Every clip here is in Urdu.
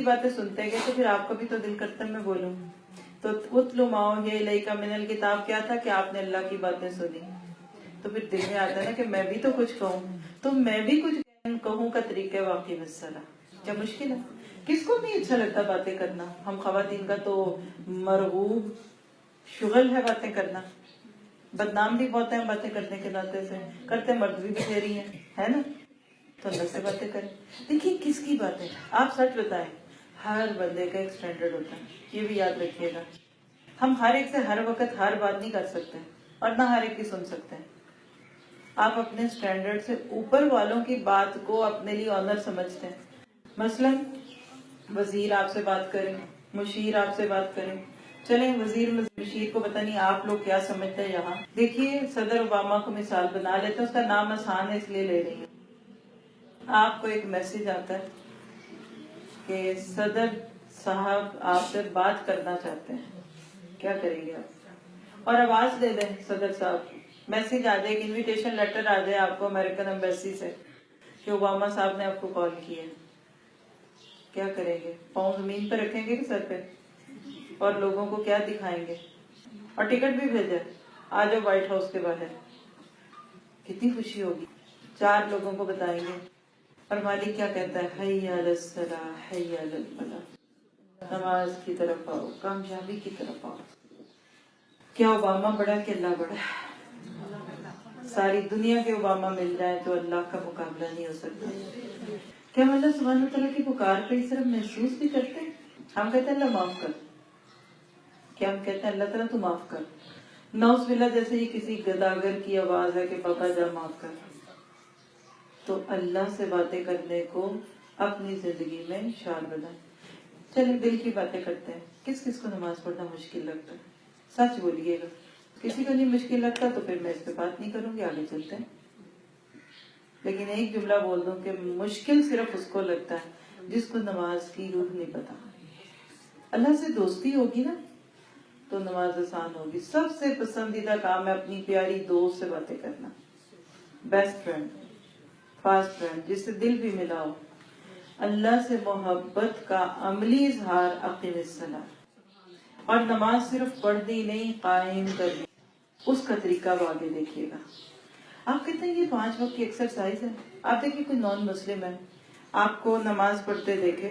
کی باتیں سنتے گئے تو پھر آپ کا بھی تو دل کرتا ہے میں بولوں. تو اتلو ماؤ یہ الیک من الکتاب کیا تھا کہ آپ نے اللہ کی باتیں سنی, تو پھر دل میں آتا ہے نا کہ میں بھی تو کچھ کہوں, تو میں بھی کچھ کہوں کا طریقہ واقعی مسئلہ کیا مشکل ہے. کس کو نہیں اچھا لگتا باتیں کرنا؟ ہم خواتین کا تو مرغوب شغل ہے باتیں کرنا. بدنام بھی بہت ہیں باتیں کرنے کے ناطے سے, کرتے مرد بھی بتھیری ہیں, ہے نا. تو اللہ سے باتیں کریں. دیکھیے کس کی باتیں, آپ سچ بتائیں, ہر بندے کا ایک سٹینڈرڈ ہوتا ہے, یہ بھی یاد رکھیے گا. ہم ہر ایک سے ہر وقت ہر بات نہیں کر سکتے اور نہ ہر ایک کی سن سکتے ہیں. آپ اپنے سٹینڈرڈ سے اوپر والوں کی بات کو اپنے لیے آنر سمجھتے ہیں. مثلا وزیر آپ سے بات کریں, مشیر آپ سے بات کریں, چلیں وزیر مشیر کو پتہ نہیں آپ لوگ کیا سمجھتے ہیں. یہاں دیکھیے صدر اوباما کو مثال بنا لیتے ہیں, اس کا نام آسان ہے اس لیے لے رہی ہوں. آپ کو ایک میسج آتا ہے کہ صدر صاحب آپ سے بات کرنا چاہتے ہیں, کیا کریں گے آپ؟ اور آواز دے دیں صدر صاحب, میسج آ جائے, ایک انویٹیشن لیٹر آ جائے آپ کو امریکن ایمبیسی سے کہ اوباما صاحب نے آپ کو کال کیا ہے, کیا کریں گے؟ پاؤں زمین پہ رکھیں گے کہ سر پہ؟ اور لوگوں کو کیا دکھائیں گے؟ اور ٹکٹ بھی بھیجا, آ جاؤ وائٹ ہاؤس کے باہر. کتنی خوشی ہوگی, 4 لوگوں کو بتائیں گے. اور مالک کیا کہتا ہے, حی علی الصلاح حی علی الفلاح, نماز کی طرف آؤ, کامیابی کی طرف آؤ. کیا اوباما بڑا کہ اللہ بڑا؟ ساری دنیا کے اوباما مل جائیں تو اللہ کا مقابلہ نہیں ہو سکتا. کیا ہم اللہ سبحانہ وتعالیٰ کی پکار پہ اس طرح محسوس بھی کرتے ہیں؟ ہم کہتے ہیں اللہ معاف کر, کیا ہم کہتے ہیں اللہ تعالیٰ تو معاف کر؟ نعوذ باللہ جیسے یہ کسی گداگر کی آواز ہے کہ بابا جا معاف کر. تو اللہ سے باتیں کرنے کو اپنی زندگی میں شعار بنائیں. چلیں دل کی باتیں کرتے ہیں. کس کس کو نماز پڑھنا مشکل لگتا ہے؟ سچ بولیے گا. کسی کو نہیں مشکل لگتا تو پھر میں اس پہ بات نہیں کروں گی, آگے چلتے ہیں. لیکن ایک جملہ بول دوں کہ مشکل صرف اس کو لگتا ہے جس کو نماز کی روح نہیں پتا. اللہ سے دوستی ہوگی نا تو نماز آسان ہوگی. سب سے پسندیدہ کام ہے اپنی پیاری دوست سے باتیں کرنا, بیسٹ فرینڈ, فاسٹ فرینڈ, جس سے دل بھی ملا ہو. اللہ سے محبت کا عملی اظہار اقیم الصلاۃ. اور نماز صرف پڑھنی نہیں, قائم کرنی, اس کا طریقہ اب آگے دیکھیے گا. آپ کہتے ہیں یہ 5 وقت کی ایکسرسائز ہے. آپ دیکھیں کوئی نان مسلم ہے, آپ کو نماز پڑھتے دیکھے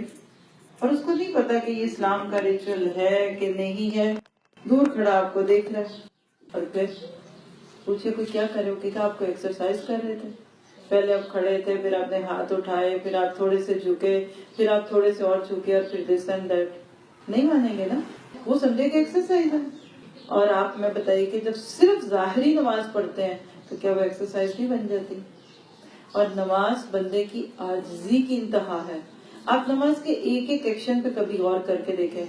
اور اس کو نہیں پتا کہ یہ اسلام کا ریچول ہے کہ نہیں ہے, دور کھڑا آپ کو دیکھ رہا ہے, اور پھر پوچھے کوئی کیا کر رہے ہو, کہ آپ کو ایکسرسائز کر رہے تھے. پہلے آپ کھڑے تھے, پھر آپ نے ہاتھ اٹھائے, پھر آپ تھوڑے سے جھکے, پھر آپ تھوڑے سے اور جھکے, اور پھر دس اینڈ دیٹ. نہیں مانیں گے نا, وہ سمجھے کہ ایکسرسائز ہے. اور آپ میں بتائیے کہ جب صرف ظاہری نماز پڑھتے ہیں تو کیا وہ ایکسرسائز نہیں بن جاتی؟ اور نماز بندے کی عاجزی کی انتہا ہے. آپ نماز کے ایک ایک ایکشن پہ کبھی غور کر کے دیکھیں,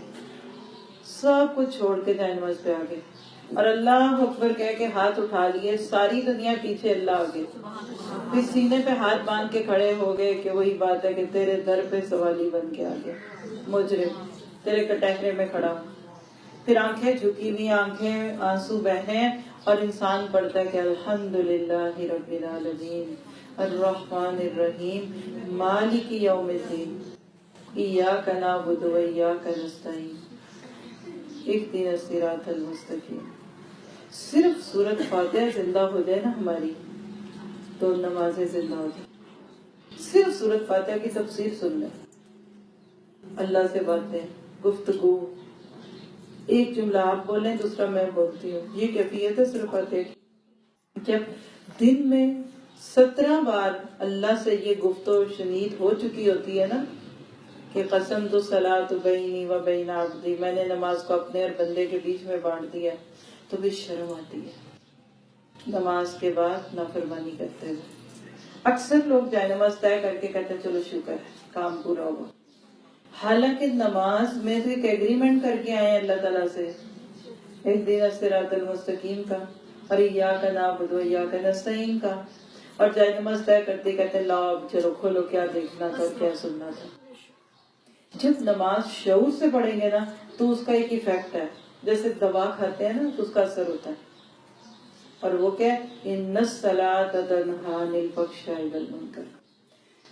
سب کچھ چھوڑ کے جائے نماز پہ آگے, اور اللہ اکبر کہہ کے ہاتھ اٹھا لیے, ساری دنیا پیچھے, اللہ آگے. پھر سینے پہ ہاتھ باندھ کے کھڑے ہو گئے کہ وہی بات ہے کہ تیرے در پہ سوالی بن کے آگے, مجرم تیرے کٹہرے میں کھڑا ہوں. پھر آنکھیں جھکی ہوئی, آنکھیں آنسو بہیں, اور انسان پڑھتا ہے کہ الحمدللہ رب العالمین الرحمن الرحیم مالک یوم الدین ایاک نعبد و ایاک نستعین اہدنا الصراط المستقیم. صرف سورۃ فاتحہ زندہ ہو جائے نا ہماری تو نمازیں زندہ ہو جائیں. صرف سورۃ فاتحہ کی تفسیر سن لیں, اللہ سے باتیں, گفتگو, ایک جملہ آپ بولیں دوسرا میں بولتی ہوں, یہ کیفیت ہے صرف فاتحہ کی. جب دن میں 17 بار اللہ سے یہ گفتگو شنید ہو چکی ہوتی ہے نا کہ قسمت الصلاۃ بینی و بین عبدی, میں نے نماز کو اپنے اور بندے کے بیچ میں بانٹ دیا, تو بھی شرم آتی ہے نماز کے بعد نافرمانی کرتے ہوئے. اکثر لوگ جائے نماز طے کر کے کہتے ہیں چلو شکر ہے کام پورا ہوگا, حالانکہ نماز میں تو ایک ایگریمنٹ کر کے آئے ہیں اللہ تعالیٰ سے, اہدنا الصراط المستقیم کا, اور ایاک نعبد و ایاک نستعین کا, اور جائے نماز طے کرتے کہتے ہیں لاؤ اب چلو کھولو کیا دیکھنا تھا اور کیا سننا تھا. جب نماز شعور سے پڑھیں گے نا تو اس کا ایک ایفیکٹ ہے, جیسے دوا کھاتے ہیں نا تو اس کا اثر ہوتا ہے, اور وہ کیا, ان الصلاۃ تنہی عن الفحشاء والمنکر.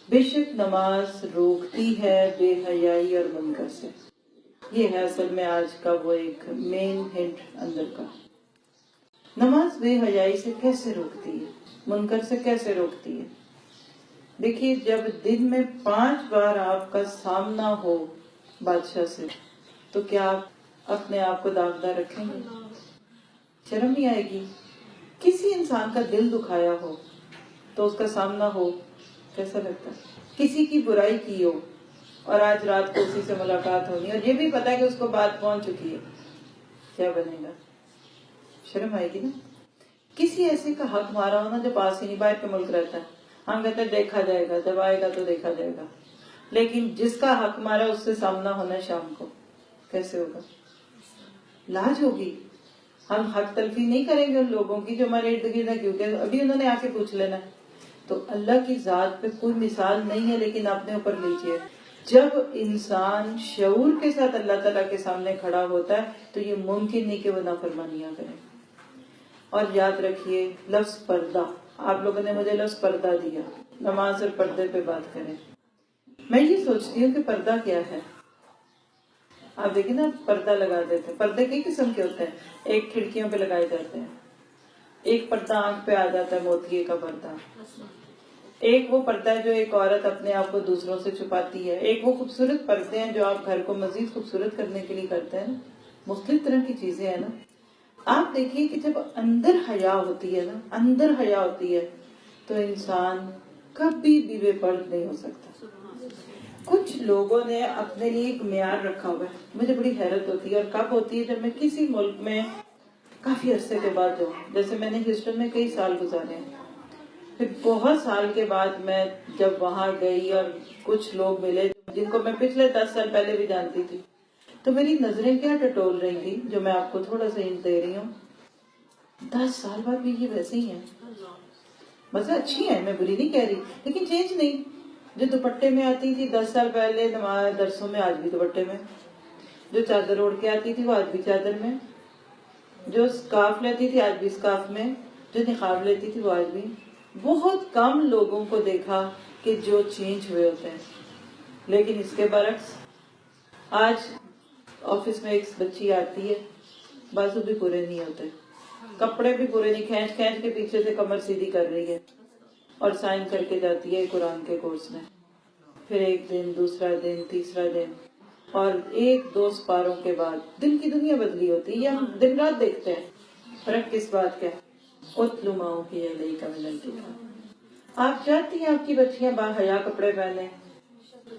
بے شک نماز روکتی ہے بے حیائی اور منکر سے. یہ ہے اصل میں آج کا وہ ایک مین ہنٹ اندر کا. نماز بے حیائی سے کیسے روکتی ہے, منکر سے کیسے روکتی ہے؟ دیکھیے, جب دن میں 5 بار آپ کا سامنا ہو بادشاہ سے, تو کیا آپ اپنے آپ کو داغدار رکھیں گے؟ شرم نہیں آئے گی؟ کسی انسان کا دل دکھایا ہو تو اس کا سامنا ہو, کیسا لگتا ہے؟ کسی کی برائی کی ہو اور آج رات کو اسی سے ملاقات ہونی, اور یہ بھی پتا ہے کہ اس کو بات پہنچ چکی ہے, کیا بنے گا؟ شرم آئے گی نا. کسی ایسے کا حق مارا ہونا جو پاس ہی نہیں, باہر کے ملک رہتا ہے, ہم کہتے ہیں دیکھا جائے گا, جب آئے گا تو دیکھا جائے گا. لیکن جس کا حق مارا اس سے سامنا ہونا شام کو, کیسے ہوگا؟ لاج ہوگی. ہم حق تلفی نہیں کریں گے ان لوگوں کی جو ہمارے ارد گرد ہے, کیونکہ ابھی انہوں نے آ کے پوچھ لینا. تو اللہ کی ذات پہ کوئی مثال نہیں ہے, لیکن اپنے اوپر لیجئے, جب انسان شعور کے ساتھ اللہ تعالیٰ کے سامنے کھڑا ہوتا ہے تو یہ ممکن نہیں کہ وہ نافرمانیاں کرے. اور یاد رکھیے لفظ پردہ, آپ لوگوں نے مجھے لفظ پردہ دیا, نماز اور پردے پہ بات کریں. میں یہ سوچتی ہوں کہ پردہ کیا ہے. آپ دیکھیں نا, پردہ لگا دیتے ہیں. پردے کئی قسم کے ہوتے ہیں. ایک کھڑکیوں پہ لگائے جاتے ہیں, ایک پردہ آنکھ پہ آ جاتا ہے, موتیے کا پردہ. ایک وہ پردہ ہے جو ایک عورت اپنے آپ کو دوسروں سے چھپاتی ہے. ایک وہ خوبصورت پردے ہیں جو آپ گھر کو مزید خوبصورت کرنے کے لیے کرتے ہیں. مختلف طرح کی چیزیں ہیں نا. آپ دیکھیے کہ جب اندر حیا ہوتی ہے نا, اندر حیا ہوتی ہے, تو انسان کبھی بھی بے پرد نہیں ہو سکتا. کچھ لوگوں نے اپنے لیے ایک معیار رکھا ہوا ہے, مجھے بڑی حیرت ہوتی ہے. اور کب ہوتی ہے؟ جب میں کسی ملک میں کافی عرصے کے بعد جاؤں. جیسے میں نے ہیوسٹن میں کئی سال گزارے ہیں, پھر بہت سال کے بعد میں جب وہاں گئی اور کچھ لوگ ملے جن کو میں پچھلے 10 سال پہلے بھی جانتی تھی, تو میری نظریں کیا ٹٹول رہی تھی, جو میں آپ کو تھوڑا سا ہنٹ دے رہی ہوں. 10 سال بعد بھی یہ ویسے ہی ہیں. مزہ اچھی ہے, میں بری نہیں کہہ رہی, لیکن چینج نہیں. جو دوپٹے میں آتی تھی 10 سال پہلے درسوں میں, آج بھی دوپٹے میں. جو چادر اوڑھ کے آتی تھی وہ آج بھی چادر میں. جو اسکارف لیتی تھی آج بھی اسکارف میں. جو نقاب لیتی تھی وہ آج بھی. بہت کم لوگوں کو دیکھا کہ جو چینج ہوئے ہوتے ہیں. لیکن اس کے برعکس آج آفس میں ایک بچی آتی ہے, بازو بھی پورے نہیں ہوتے, کپڑے بھی پورے نہیں, کھینچ کھینچ کے پیچھے سے کمر سیدھی کر رہی ہے, اور سائن کر کے جاتی ہے قرآن کے کورس میں. پھر ایک دن, دوسرا دن, تیسرا دن, اور 1-2 سپاروں کے بعد دل کی دنیا بدلی ہوتی ہے. یہ ہم دن رات دیکھتے ہیں. فرق کس بات کا ہے؟ اتلو ما اوحی الیک من الکتاب. آپ چاہتی ہیں آپ کی بچیاں باحیا کپڑے پہنے,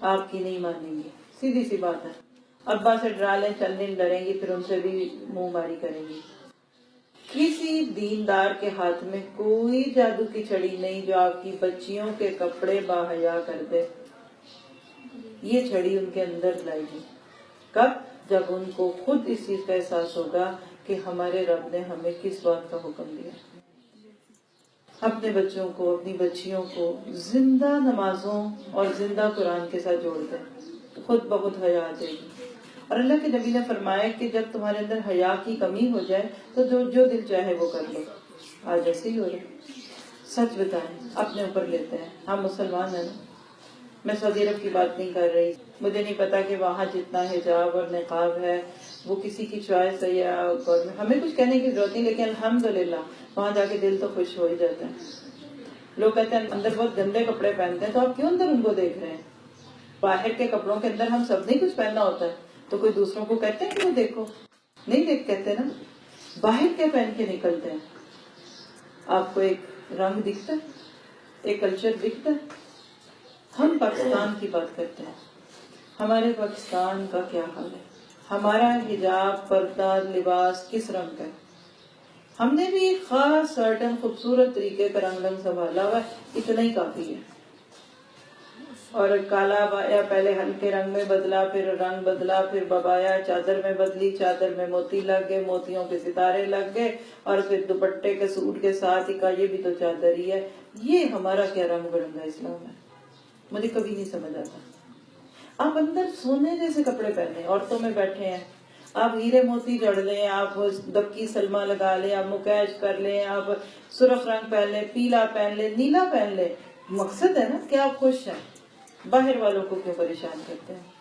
آپ کی نہیں مانیں گی. سیدھی سی بات ہے. ابا سے ڈرا لیں, چند دن ڈریں گی, پھر ان سے بھی منہ ماری کریں گی. کسی دیندار کے ہاتھ میں کوئی جادو کی چھڑی نہیں جو آپ کی بچیوں کے کپڑے باحیا کر دے. یہ چھڑی ان کے اندر لائے گی کب؟ جب ان کو خود اس چیز کا احساس ہوگا کہ ہمارے رب نے ہمیں کس بات کا حکم دیا. اپنے بچوں کو, اپنی بچیوں کو زندہ نمازوں اور زندہ قرآن کے ساتھ جوڑ دیں, خود بخود حیا آ جائے گی. اور اللہ کے نبی نے فرمایا کہ جب تمہارے اندر حیا کی کمی ہو جائے تو جو دل چاہے وہ کر لو. آج ایسے ہی ہو رہا. سچ بتائیں, اپنے اوپر لیتے ہیں. ہم مسلمان ہیں نا. میں سعودی عرب کی بات نہیں کر رہی. مجھے نہیں پتا کہ وہاں جتنا حجاب اور نقاب ہے وہ کسی کی چوائس ہے یا ہمیں کچھ کہنے کی ضرورت نہیں, لیکن الحمدللہ وہاں جا کے دل تو خوش ہو ہی جاتا ہے. لوگ کہتے ہیں اندر بہت گندے کپڑے پہنتے ہیں, تو آپ کیوں اندر ان کو دیکھ رہے ہیں؟ باہر کے کپڑوں کے اندر ہم سب نے کچھ پہننا ہوتا ہے, تو کوئی دوسروں کو کہتے ہیں کہ وہ دیکھو, نہیں دیکھ کہتے نا. باہر کیا پہن کے نکلتے ہیں؟ آپ کو ایک رنگ دکھتا ہے, ایک کلچر دکھتا ہے. ہم پاکستان کی بات کرتے ہیں. ہمارے پاکستان کا کیا حال ہے؟ ہمارا حجاب, پردہ, لباس کس رنگ کا ہے؟ ہم نے بھی ایک خاص سرٹن خوبصورت طریقے کا رنگ سنبھالا ہوا ہے, اتنا ہی کافی ہے. اور کالا بایا پہلے ہلکے رنگ میں بدلا, پھر رنگ بدلا, پھر ببایا چادر میں بدلی, چادر میں موتی لگ گئے, موتیوں کے ستارے لگ گئے, اور پھر دوپٹے کے سوٹ کے ساتھ ہی کہا یہ بھی تو چادر ہی ہے. یہ ہمارا کیا رنگ برنگا اسلام ہے؟ مجھے کبھی نہیں سمجھ آتا. آپ اندر سونے جیسے کپڑے پہنے, عورتوں میں بیٹھے ہیں, آپ ہیرے موتی جڑ لیں, آپ دبکی سلما لگا لیں, آپ مکیش کر لیں, آپ سرخ رنگ پہن لیں, پیلا پہن لیں, نیلا پہن لیں, مقصد ہے نا کہ آپ خوش ہیں. باہر والوں کو کیوں پریشان کرتے ہیں؟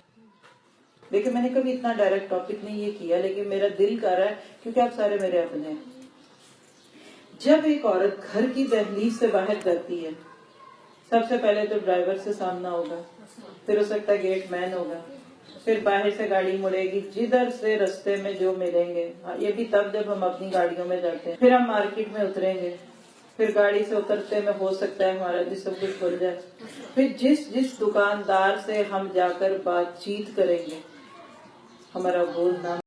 دیکھیں میں نے کبھی اتنا ڈائریکٹ ٹاپک نہیں یہ کیا، لیکن میرا دل کر رہا ہے کیونکہ آپ سارے میرے اپنے ہیں۔ جب ایک عورت گھر کی دہلیز سے باہر جاتی ہے، سب سے پہلے تو ڈرائیور سے سامنا ہوگا، پھر ہو سکتا ہے گیٹ مین ہوگا، پھر باہر سے گاڑی مڑے گی، جدھر سے رستے میں جو ملیں گے، یہ بھی تب جب ہم اپنی گاڑیوں میں جاتے ہیں، پھر ہم مارکیٹ میں اتریں گے، پھر گاڑی سے اترتے میں ہو سکتا ہے ہمارا جسم کچھ کھل جائے، پھر جس دکاندار سے ہم جا کر بات چیت کریں گے، ہمارا گول نام